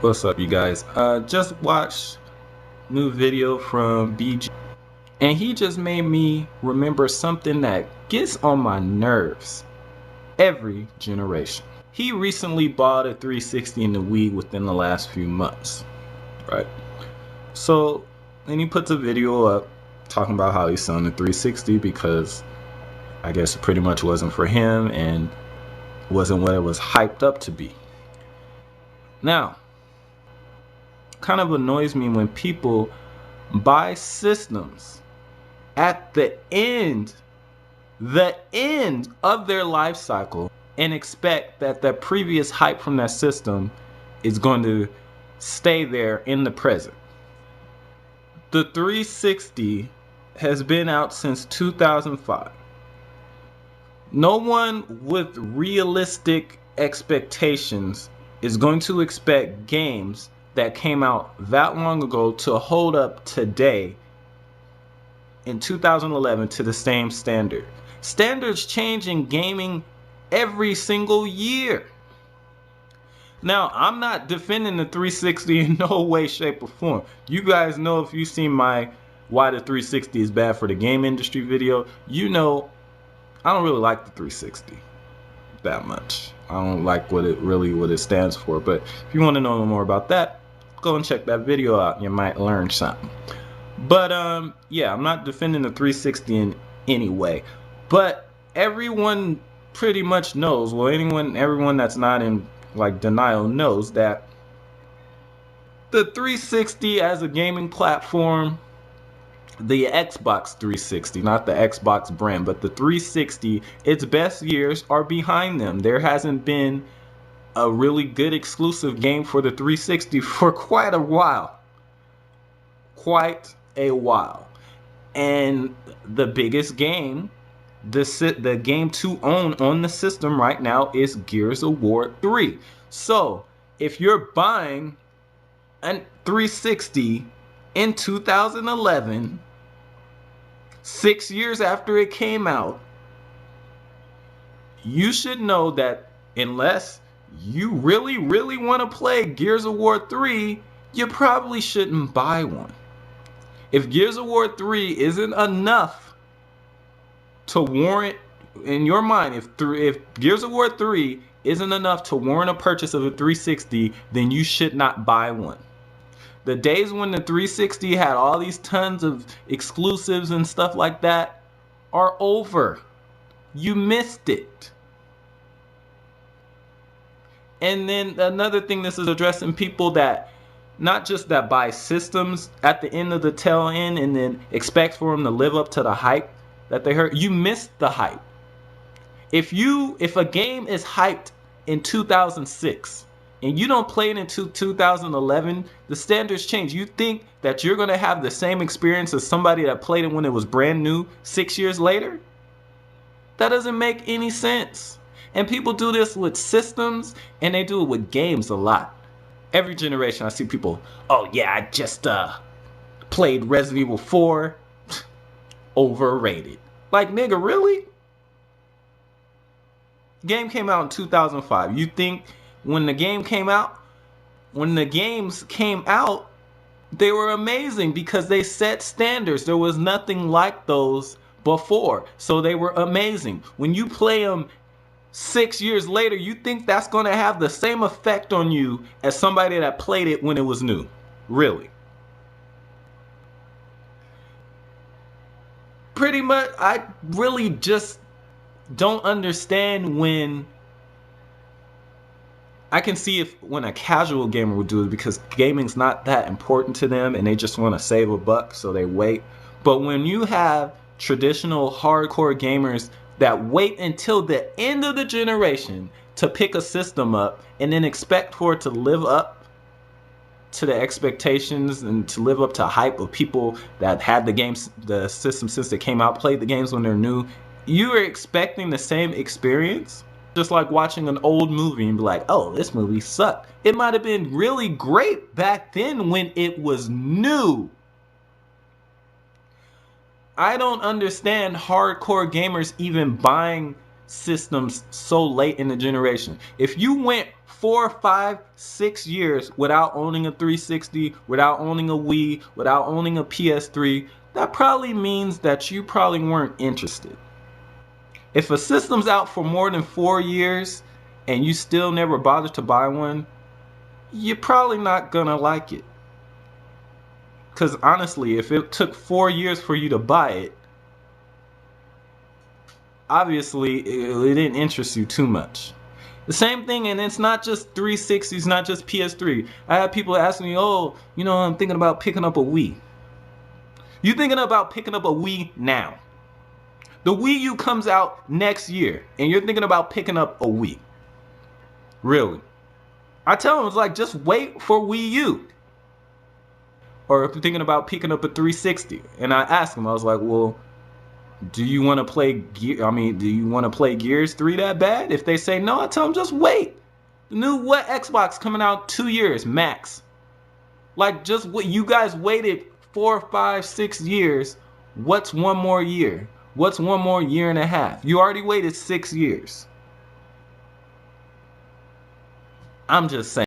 What's up, you guys? Just watched new video from BG, and he just made me remember something that gets on my nerves every generation. He recently bought a 360 in the Wii within the last few months, right? So, then he puts a video up talking about how he's selling the 360 because I guess it pretty much wasn't for him and wasn't what it was hyped up to be. Now, kind of annoys me when people buy systems at the end of their life cycle and expect that the previous hype from that system is going to stay there in the present. The 360 has been out since 2005. No one with realistic expectations is going to expect games that came out that long ago to hold up today in 2011 to the same standard. Standards change in gaming every single year. Now, I'm not defending the 360 in no way, shape, or form. You guys know, if you've seen my why the 360 is bad for the game industry video, you know I don't really like the 360 that much. I don't like what it stands for. But if you want to know more about that, go and check that video out. You might learn something. But yeah, I'm not defending the 360 in any way. But everyone pretty much knows, well, everyone that's not in like denial knows that the 360 as a gaming platform, the Xbox 360, not the Xbox brand, but the 360, its best years are behind them. There hasn't been a really good exclusive game for the 360 for quite a while. And the biggest game, the game to own on the system right now, is Gears of War 3. So if you're buying a 360 in 2011, 6 years after it came out, you should know that unless you really want to play Gears of War 3, you probably shouldn't buy one. If Gears of War 3 isn't enough to warrant, in your mind, if Gears of War 3 isn't enough to warrant a purchase of a 360, then you should not buy one. The days when the 360 had all these tons of exclusives and stuff like that are over. You missed it. And then another thing, this is addressing people that not just that buy systems at the end of the tail end and then expect for them to live up to the hype that they heard. You missed the hype. If a game is hyped in 2006 and you don't play it until 2011, the standards change. You think that you're going to have the same experience as somebody that played it when it was brand new 6 years later? That doesn't make any sense. And people do this with systems, and they do it with games a lot. Every generation I see people, oh yeah, I just played Resident Evil 4. Overrated. Like, nigga, really? Game came out in 2005. You think when the games came out, they were amazing because they set standards. There was nothing like those before. So they were amazing. When you play them 6 years later, you think that's going to have the same effect on you as somebody that played it when it was new? Really? Pretty much, I really just don't understand when I can see when a casual gamer would do it, because gaming's not that important to them and they just want to save a buck, so they wait. But when you have traditional hardcore gamers that wait until the end of the generation to pick a system up and then expect for it to live up to the expectations and to live up to hype of people that had the system since they came out, played the games when they're new, you are expecting the same experience. Just like watching an old movie and be like, oh, this movie sucked. It might have been really great back then when it was new. I don't understand hardcore gamers even buying systems so late in the generation. If you went 4, 5, 6 years without owning a 360, without owning a Wii, without owning a PS3, that probably means that you probably weren't interested. If a system's out for more than 4 years and you still never bothered to buy one, you're probably not gonna like it. Because honestly, if it took 4 years for you to buy it, obviously it didn't interest you too much. The same thing, and it's not just 360s, not just PS3. I have people asking me, oh, you know, I'm thinking about picking up a Wii. You thinking about picking up a Wii now. The Wii U comes out next year, and you're thinking about picking up a Wii. Really? I tell them, it's like, just wait for Wii U. Or if you're thinking about picking up a 360, and I ask them, I was like, well, do you want to play do you want to play Gears 3 that bad? If they say no, I tell them just wait. The new Xbox coming out 2 years max. Like, just what you guys waited 4, 5, 6 years. What's one more year? What's one more year and a half? You already waited 6 years. I'm just saying.